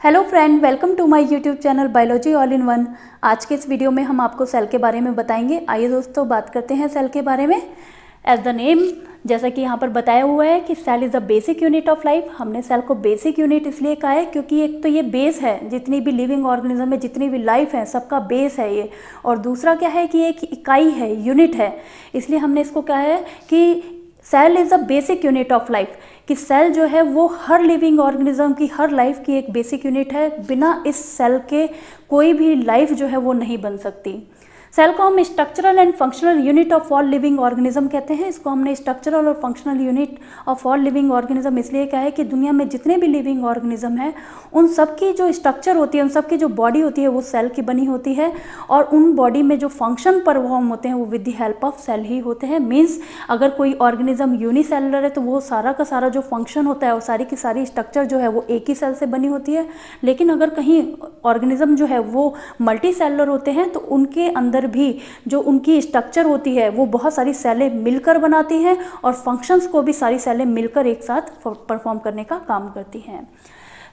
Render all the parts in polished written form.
Hello friend, welcome to my YouTube channel biology all in one. आज के इस video में हम आपको सेल के बारे में बताएंगे। आइए दोस्तों बात करते हैं सेल के बारे में। एज द नेम, जैसा कि यहाँ पर बताया हुआ है कि cell is the basic unit of life. हमने सेल को बेसिक यूनिट इसलिए कहा है क्योंकि एक तो ये बेस है, जितनी भी लिविंग ऑर्गेनिज्म है, जितनी भी लाइफ है, सबका बेस है ये। और दूसरा क्या है कि एक इकाई है, यूनिट है, इसलिए हमने इसको कहा है कि cell is the basic unit of life. कि सेल जो है वो हर लिविंग ऑर्गेनिज्म की, हर लाइफ की एक बेसिक यूनिट है। बिना इस सेल के कोई भी लाइफ जो है वो नहीं बन सकती। सेल को हम structural and functional unit of all living organism कहते हैं। इसको हमने स्ट्रक्चरल और functional unit of all living organism इसलिए कहा है कि दुनिया में जितने भी लिविंग ऑर्गेनिज्म हैं उन सब की जो स्ट्रक्चर होती है, उन सब की जो बॉडी होती है वो सेल की बनी होती है। और उन बॉडी में जो फंक्शन परफॉर्म होते हैं वो with the help of cell ही होते हैं। मीन्स अगर कोई ऑर्गेनिज्म यूनिसेलुलर है तो वो सारा का सारा जो फंक्शन होता है और सारी की सारी स्ट्रक्चर जो है वो एक ही सेल से बनी होती है। लेकिन अगर कहीं ऑर्गेनिज्म जो है वो मल्टी सेलुलर होते हैं तो उनके अंदर भी जो उनकी स्ट्रक्चर होती है वो बहुत सारी सेलें मिलकर बनाती हैं और फंक्शंस को भी सारी सेलें मिलकर एक साथ परफॉर्म करने का काम करती हैं।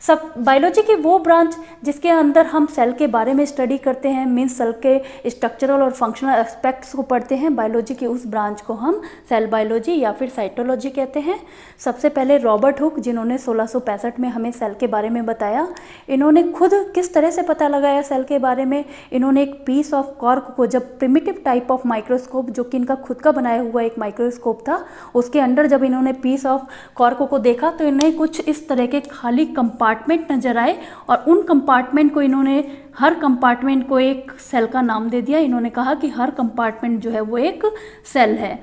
सब बायोलॉजी की वो ब्रांच जिसके अंदर हम सेल के बारे में स्टडी करते हैं, मीन्स सेल के स्ट्रक्चरल और फंक्शनल एस्पेक्ट्स को पढ़ते हैं, बायोलॉजी की उस ब्रांच को हम सेल बायोलॉजी या फिर साइटोलॉजी कहते हैं। सबसे पहले रॉबर्ट हुक, जिन्होंने 1665 में हमें सेल के बारे में बताया, इन्होंने खुद किस तरह से पता लगाया सेल के बारे में। इन्होंने एक पीस ऑफ कॉर्क को, जब प्रिमिटिव टाइप ऑफ माइक्रोस्कोप, जो कि इनका खुद का बनाया हुआ एक माइक्रोस्कोप था, उसके अंदर जब इन्होंने पीस ऑफ कॉर्क को देखा तो इन्हें कुछ इस तरह के खाली कंपार्टमेंट नजर आए और उन कंपार्टमेंट को इन्होंने, हर कंपार्टमेंट को एक सेल का नाम दे दिया। इन्होंने कहा कि हर कंपार्टमेंट जो है वो एक सेल है।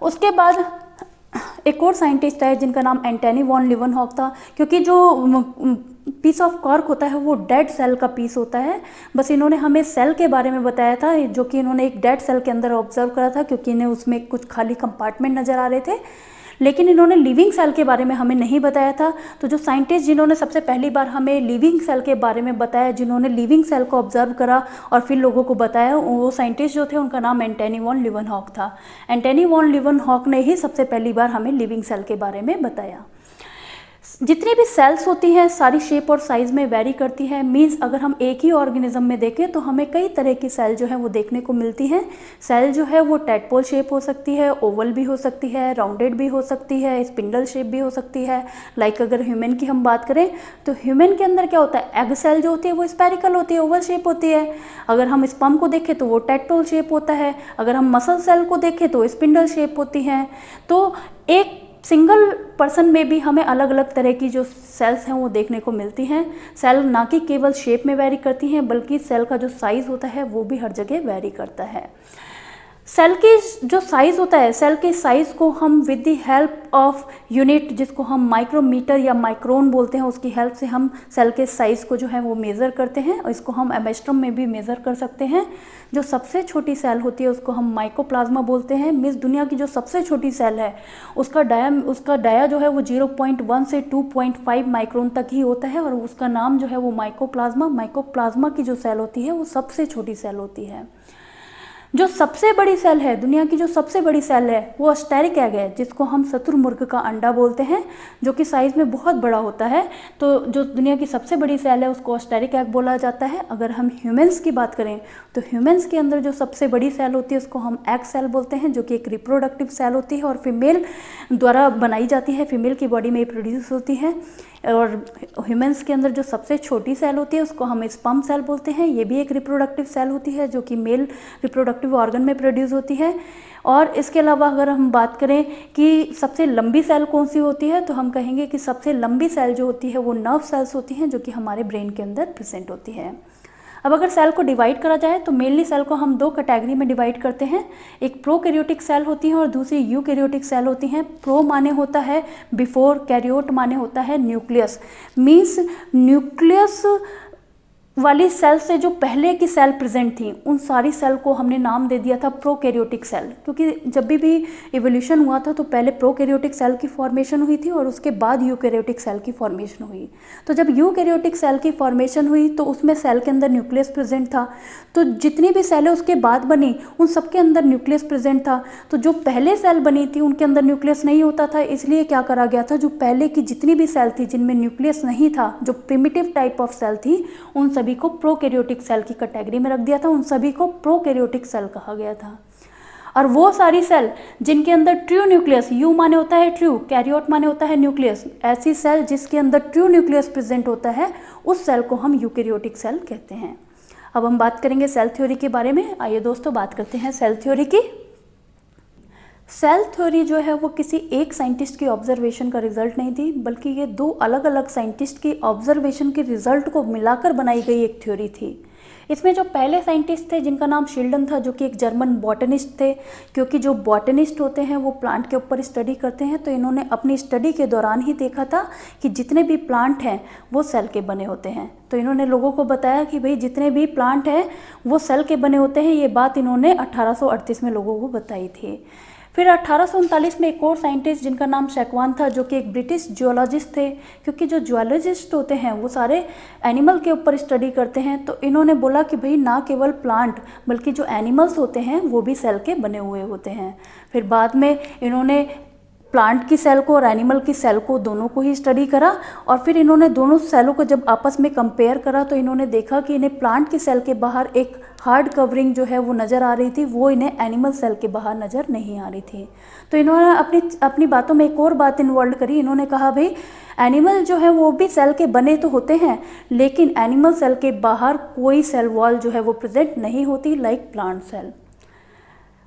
उसके बाद एक और साइंटिस्ट है जिनका नाम एंटनी वॉन लीवनहॉक था, क्योंकि जो पीस ऑफ कॉर्क होता है वो डेड सेल का पीस होता है। बस इन्होंने हमें सेल के बारे में बताया था, जो कि इन्होंने एक डेड सेल के अंदर ऑब्जर्व करा था, क्योंकि इन्हें उसमें कुछ खाली कंपार्टमेंट नज़र आ रहे थे। लेकिन इन्होंने लिविंग सेल के बारे में हमें नहीं बताया था। तो जो साइंटिस्ट जिन्होंने सबसे पहली बार हमें लिविंग सेल के बारे में बताया, जिन्होंने लिविंग सेल को ऑब्जर्व करा और फिर लोगों को बताया, वो साइंटिस्ट जो थे उनका नाम एंटनी वॉन लीवनहॉक था। एंटनी वॉन लीवनहॉक ने ही सबसे पहली बार हमें लिविंग सेल के बारे में बताया। जितनी भी सेल्स होती हैं सारी शेप और साइज़ में वेरी करती है। मीन्स अगर हम एक ही ऑर्गेनिज्म में देखें तो हमें कई तरह की सेल जो है वो देखने को मिलती हैं। सेल जो है वो टैडपोल शेप हो सकती है, ओवल भी हो सकती है, राउंडेड भी हो सकती है, स्पिंडल शेप भी हो सकती है। लाइक अगर ह्यूमन की हम बात करें तो ह्यूमन के अंदर क्या होता है, एग सेल जो होती है वो स्पेरिकल होती है, ओवल शेप होती है। अगर हम स्पर्म को देखें तो वो टैडपोल शेप होता है। अगर हम मसल सेल को देखें तो स्पिंडल शेप होती हैं। तो एक सिंगल पर्सन में भी हमें अलग अलग तरह की जो सेल्स हैं वो देखने को मिलती हैं। सेल ना कि केवल शेप में वेरी करती हैं, बल्कि सेल का जो साइज़ होता है वो भी हर जगह वेरी करता है। सेल की जो साइज़ होता है, सेल के साइज़ को हम with the help of unit, जिसको हम माइक्रोमीटर या माइक्रोन बोलते हैं, उसकी हेल्प से हम सेल के साइज़ को जो है वो मेज़र करते हैं। और इसको हम एंगस्ट्रॉम में भी मेज़र कर सकते हैं। जो सबसे छोटी सेल होती है उसको हम माइकोप्लाज्मा बोलते हैं। मीन्स दुनिया की जो सबसे छोटी सेल है उसका डाया जो है वो 0.1 से 2.5 माइक्रोन तक ही होता है और उसका नाम जो है वो माइकोप्लाज्मा की जो सेल होती है वो सबसे छोटी सेल होती है। जो सबसे बड़ी सेल है, दुनिया की जो सबसे बड़ी सेल है वो अस्टेरिक एग है, जिसको हम शुतुरमुर्ग का अंडा बोलते हैं, जो कि साइज़ में बहुत बड़ा होता है। तो जो दुनिया की सबसे बड़ी सेल है उसको अस्टेरिक एग बोला जाता है। अगर हम ह्यूमंस की बात करें तो ह्यूमंस के अंदर जो सबसे बड़ी सेल होती है उसको हम एग सेल बोलते हैं, जो कि एक रिप्रोडक्टिव सेल होती है और फीमेल द्वारा बनाई जाती है, फीमेल की बॉडी में प्रोड्यूस होती है। और ह्यूमंस के अंदर जो सबसे छोटी सेल होती है उसको हम स्पर्म सेल बोलते हैं। ये भी एक रिप्रोडक्टिव सेल होती है, जो कि मेल रिप्रोडक्टिव ऑर्गन में प्रोड्यूस होती है। और इसके अलावा अगर हम बात करें कि सबसे लंबी सेल कौन सी होती है, तो हम कहेंगे कि सबसे लंबी सेल जो होती है वो नर्व सेल्स होती हैं, जो कि हमारे ब्रेन के अंदर प्रेजेंट होती है। अब अगर सेल को डिवाइड करा जाए तो मेनली सेल को हम दो कैटेगरी में डिवाइड करते हैं। एक प्रोकैरियोटिक सेल होती है और दूसरी यूकैरियोटिक सेल होती हैं। प्रो माने होता है बिफोर, कैरियोट माने होता है न्यूक्लियस। मीन्स न्यूक्लियस वाली सेल से जो पहले की सेल प्रेजेंट थी उन सारी सेल को हमने नाम दे दिया था प्रोकैरियोटिक सेल, क्योंकि जब भी इवोल्यूशन हुआ था तो पहले प्रोकैरियोटिक सेल की फॉर्मेशन हुई थी और उसके बाद यूकैरियोटिक सेल की फॉर्मेशन हुई। तो जब यूकैरियोटिक सेल की फॉर्मेशन हुई तो उसमें सेल के अंदर न्यूक्लियस प्रेजेंट था, तो जितनी भी सेलें उसके बाद बनी उन सबके अंदर न्यूक्लियस प्रेजेंट था। तो जो पहले सेल बनी थी उनके अंदर न्यूक्लियस नहीं होता था, इसलिए क्या करा गया था, जो पहले की जितनी भी सेल थी जिनमें न्यूक्लियस नहीं था, जो प्रिमिटिव टाइप ऑफ सेल थी, उन सभी को प्रोकैरियोटिक सेल की कैटेगरी में रख दिया था, उन सभी को प्रोकैरियोटिक सेल कहा गया था। और वो सारी सेल जिनके अंदर ट्रू न्यूक्लियस, यू माने होता है ट्रू, कैरियोट माने होता है न्यूक्लियस, ऐसी सेल जिसके अंदर ट्रू न्यूक्लियस प्रेजेंट होता है उस सेल को हम यूकैरियोटिक सेल कहते हैं। अब हम बात करेंगे सेल थ्योरी के बारे में। आइए दोस्तों बात करते हैं सेल थ्योरी की। सेल थ्योरी जो है वो किसी एक साइंटिस्ट की ऑब्जर्वेशन का रिजल्ट नहीं थी, बल्कि ये दो अलग अलग साइंटिस्ट की ऑब्जर्वेशन के रिजल्ट को मिलाकर बनाई गई एक थ्योरी थी। इसमें जो पहले साइंटिस्ट थे जिनका नाम शिल्डन था, जो कि एक जर्मन बॉटनिस्ट थे, क्योंकि जो बॉटनिस्ट होते हैं वो प्लांट के ऊपर स्टडी करते हैं, तो इन्होंने अपनी स्टडी के दौरान ही देखा था कि जितने भी प्लांट हैं वो सेल के बने होते हैं। तो इन्होंने लोगों को बताया कि भाई जितने भी प्लांट हैं वो सेल के बने होते हैं। ये बात इन्होंने 1838 में लोगों को बताई थी। फिर 1839 में एक और साइंटिस्ट जिनका नाम शेकवान था, जो कि एक ब्रिटिश जियोलॉजिस्ट थे, क्योंकि जो जियोलॉजिस्ट होते हैं वो सारे एनिमल के ऊपर स्टडी करते हैं, तो इन्होंने बोला कि भाई ना केवल प्लांट बल्कि जो एनिमल्स होते हैं वो भी सेल के बने हुए होते हैं। फिर बाद में इन्होंने प्लांट की सेल को और एनिमल की सेल को दोनों को ही स्टडी करा, और फिर इन्होंने दोनों सेलों को जब आपस में कंपेयर करा तो इन्होंने देखा कि इन्हें प्लांट की सेल के बाहर एक हार्ड कवरिंग जो है वो नज़र आ रही थी, वो इन्हें एनिमल सेल के बाहर नज़र नहीं आ रही थी। तो इन्होंने अपनी बातों में एक और बात इन्वॉल्व करी। इन्होंने कहा भाई एनिमल जो है वो भी सेल के बने तो होते हैं, लेकिन एनिमल सेल के बाहर कोई सेल वॉल जो है वो प्रेजेंट नहीं होती लाइक प्लांट सेल।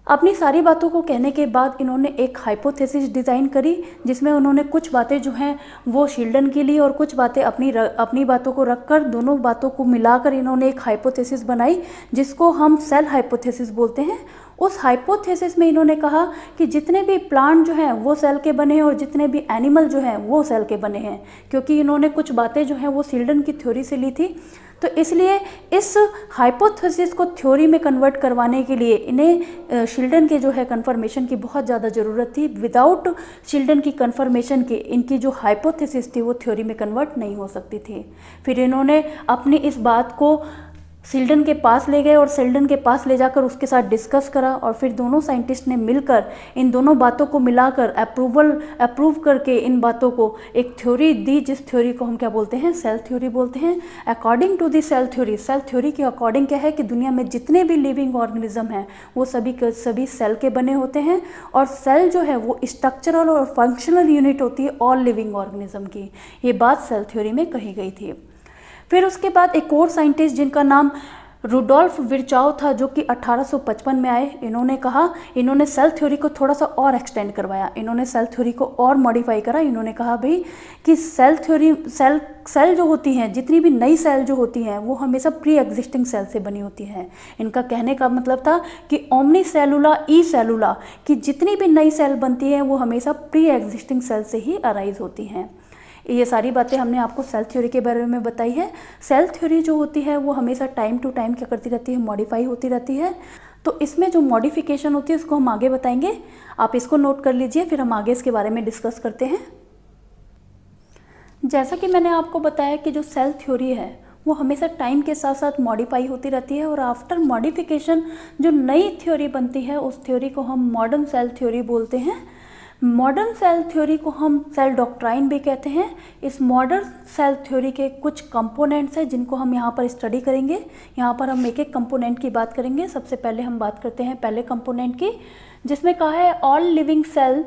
अपनी सारी बातों को कहने के बाद इन्होंने एक हाइपोथेसिस डिज़ाइन करी, जिसमें उन्होंने कुछ बातें जो हैं वो शिल्डन की ली और कुछ बातें अपनी बातों को रखकर, दोनों बातों को मिलाकर इन्होंने एक हाइपोथेसिस बनाई जिसको हम सेल हाइपोथेसिस बोलते हैं। उस हाइपोथेसिस में इन्होंने कहा कि जितने भी प्लांट जो हैं वो सेल के बने हैं और जितने भी एनिमल जो हैं वो सेल के बने हैं, क्योंकि इन्होंने कुछ बातें जो हैं वो शिल्डन की थ्योरी से ली थी। तो इसलिए इस हाइपोथेसिस को थ्योरी में कन्वर्ट करवाने के लिए इन्हें शिल्डन के जो है कन्फर्मेशन की बहुत ज़्यादा ज़रूरत थी। विदाउट शिल्डन की कन्फर्मेशन के इनकी जो हाइपोथेसिस थी वो थ्योरी में कन्वर्ट नहीं हो सकती थी। फिर इन्होंने अपनी इस बात को शिल्डन के पास ले गए और शिल्डन के पास ले जाकर उसके साथ डिस्कस करा, और फिर दोनों साइंटिस्ट ने मिलकर इन दोनों बातों को मिलाकर अप्रूव करके इन बातों को एक थ्योरी दी, जिस थ्योरी को हम क्या बोलते हैं, सेल थ्योरी बोलते हैं। According to the cell theory के अकॉर्डिंग क्या है कि दुनिया में जितने भी लिविंग ऑर्गेनिज्म हैं वो सभी के सभी सेल के बने होते हैं, और सेल जो है वो स्ट्रक्चरल और फंक्शनल यूनिट होती है ऑल लिविंग ऑर्गेनिज्म की। ये बात सेल थ्योरी में कही गई थी। फिर उसके बाद एक और साइंटिस्ट जिनका नाम रुडोल्फ विर्चाउ था, जो कि 1855 में आए। इन्होंने सेल थ्योरी को थोड़ा सा और एक्सटेंड करवाया, इन्होंने सेल थ्योरी को और मॉडिफाई करा। इन्होंने कहा भाई कि सेल जो होती हैं, जितनी भी नई सेल जो होती हैं वो हमेशा प्री एग्जिस्टिंग सेल से बनी होती हैं। इनका कहने का मतलब था कि ओमनी सेलुला ई सेलुला की जितनी भी नई सेल बनती है वो हमेशा प्री एग्जिस्टिंग सेल से ही अराइज होती हैं। ये सारी बातें हमने आपको सेल थ्योरी के बारे में बताई है। सेल थ्योरी जो होती है वो हमेशा टाइम टू टाइम क्या करती रहती है, मॉडिफाई होती रहती है। तो इसमें जो मॉडिफिकेशन होती है उसको हम आगे बताएंगे, आप इसको नोट कर लीजिए, फिर हम आगे इसके बारे में डिस्कस करते हैं। जैसा कि मैंने आपको बताया कि जो सेल थ्योरी है वो हमेशा टाइम के साथ साथ मॉडिफाई होती रहती है, और आफ्टर मॉडिफिकेशन जो नई थ्योरी बनती है उस थ्योरी को हम मॉडर्न सेल थ्योरी बोलते हैं। मॉडर्न सेल थ्योरी को हम सेल डॉक्ट्राइन भी कहते हैं। इस मॉडर्न सेल थ्योरी के कुछ कंपोनेंट्स हैं जिनको हम यहाँ पर स्टडी करेंगे। यहाँ पर हम एक एक कंपोनेंट की बात करेंगे। सबसे पहले हम बात करते हैं पहले कंपोनेंट की, जिसमें कहा है all living cell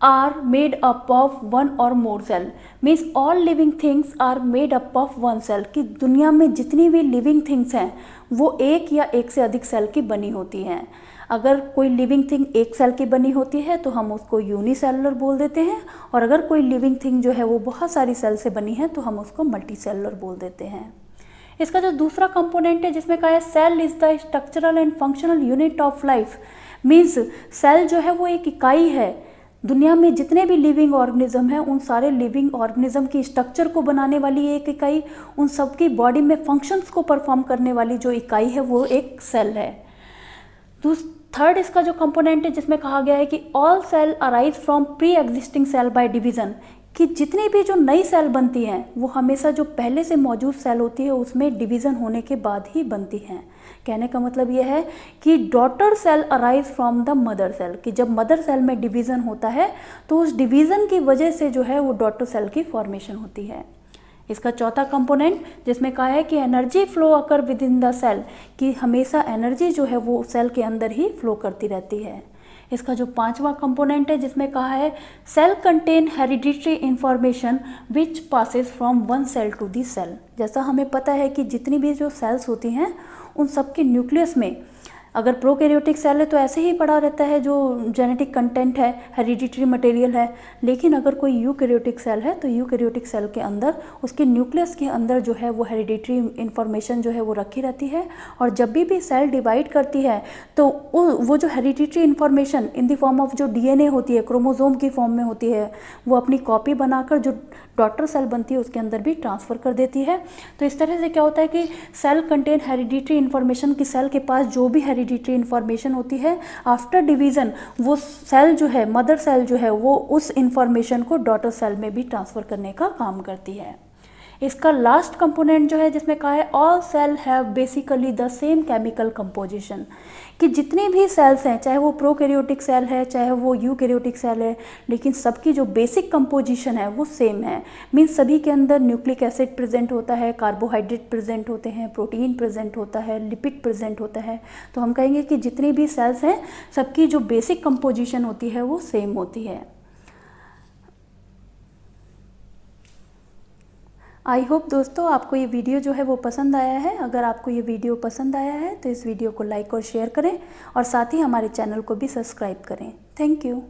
are made up of one और more cell. Means all living things are made up of one cell, कि दुनिया में जितनी भी लिविंग थिंग्स हैं वो एक या एक से अधिक सेल की बनी होती हैं। अगर कोई लिविंग थिंग एक सेल की बनी होती है तो हम उसको यूनिसेलुलर बोल देते हैं, और अगर कोई लिविंग थिंग जो है वो बहुत सारी सेल से बनी है तो हम उसको मल्टीसेलुलर बोल देते हैं। इसका जो दूसरा कंपोनेंट है जिसमें कहा है cell is the structural and functional unit of life. Means cell जो है वो एक इकाई है दुनिया में जितने भी लिविंग ऑर्गेनिज्म हैं उन सारे लिविंग ऑर्गेनिज्म की स्ट्रक्चर को बनाने वाली एक इकाई, उन सबकी बॉडी में फंक्शंस को परफॉर्म करने वाली जो इकाई है वो एक सेल है। तो थर्ड इसका जो कंपोनेंट है जिसमें कहा गया है कि all cell arise from pre existing cell by division, कि जितनी भी जो नई सेल बनती हैं वो हमेशा जो पहले से मौजूद सेल होती है उसमें डिवीज़न होने के बाद ही बनती हैं। कहने का मतलब ये है कि daughter cell arise from the mother cell, कि जब मदर सेल में डिवीज़न होता है तो उस डिवीज़न की वजह से जो है वो डॉटर सेल की फॉर्मेशन होती है। इसका चौथा कंपोनेंट जिसमें कहा है कि energy flow occur within the cell, कि हमेशा एनर्जी जो है वो सेल के अंदर ही फ्लो करती रहती है। इसका जो पांचवा कंपोनेंट है जिसमें कहा है cell contain hereditary information which passes from one cell to the cell. जैसा हमें पता है कि जितनी भी जो सेल्स होती हैं उन सब के न्यूक्लियस में, अगर प्रोकैरियोटिक सेल है तो ऐसे ही पड़ा रहता है जो जेनेटिक कंटेंट है, हेरिडिटरी मटेरियल है, लेकिन अगर कोई यूकैरियोटिक सेल है तो यूकैरियोटिक सेल के अंदर उसके न्यूक्लियस के अंदर जो है वो हेरिडिटरी इन्फॉर्मेशन जो है वो रखी रहती है। और जब भी सेल डिवाइड करती है तो वो जो hereditary information in the form of जो डीएनए होती है, क्रोमोसोम की फॉर्म में होती है, वो अपनी कॉपी बनाकर जो डॉटर सेल बनती है उसके अंदर भी ट्रांसफ़र कर देती है। तो इस तरह से क्या होता है कि सेल कंटेन हेरिडिटरी इन्फॉर्मेशन, की सेल के पास जो भी हेरिडिटरी इन्फॉर्मेशन होती है आफ्टर डिवीज़न वो सेल जो है, मदर सेल जो है, वो उस इन्फॉर्मेशन को डॉटर सेल में भी ट्रांसफ़र करने का काम करती है। इसका लास्ट कंपोनेंट जो है जिसमें कहा है all cell have basically the same chemical composition, कि जितनी भी सेल्स हैं चाहे वो प्रोकैरियोटिक सेल है चाहे वो यूकैरियोटिक सेल है, लेकिन सबकी जो बेसिक कंपोजिशन है वो सेम है। मीन्स सभी के अंदर न्यूक्लिक एसिड प्रेजेंट होता है, कार्बोहाइड्रेट प्रेजेंट होते हैं, प्रोटीन प्रेजेंट होता है, लिपिड प्रेजेंट होता है। तो हम कहेंगे कि जितनी भी सेल्स हैं सबकी जो बेसिक कंपोजिशन होती है वो सेम होती है। आई होप दोस्तों आपको ये वीडियो जो है वो पसंद आया है। अगर आपको ये वीडियो पसंद आया है तो इस वीडियो को लाइक और शेयर करें और साथ ही हमारे चैनल को भी सब्सक्राइब करें। Thank you.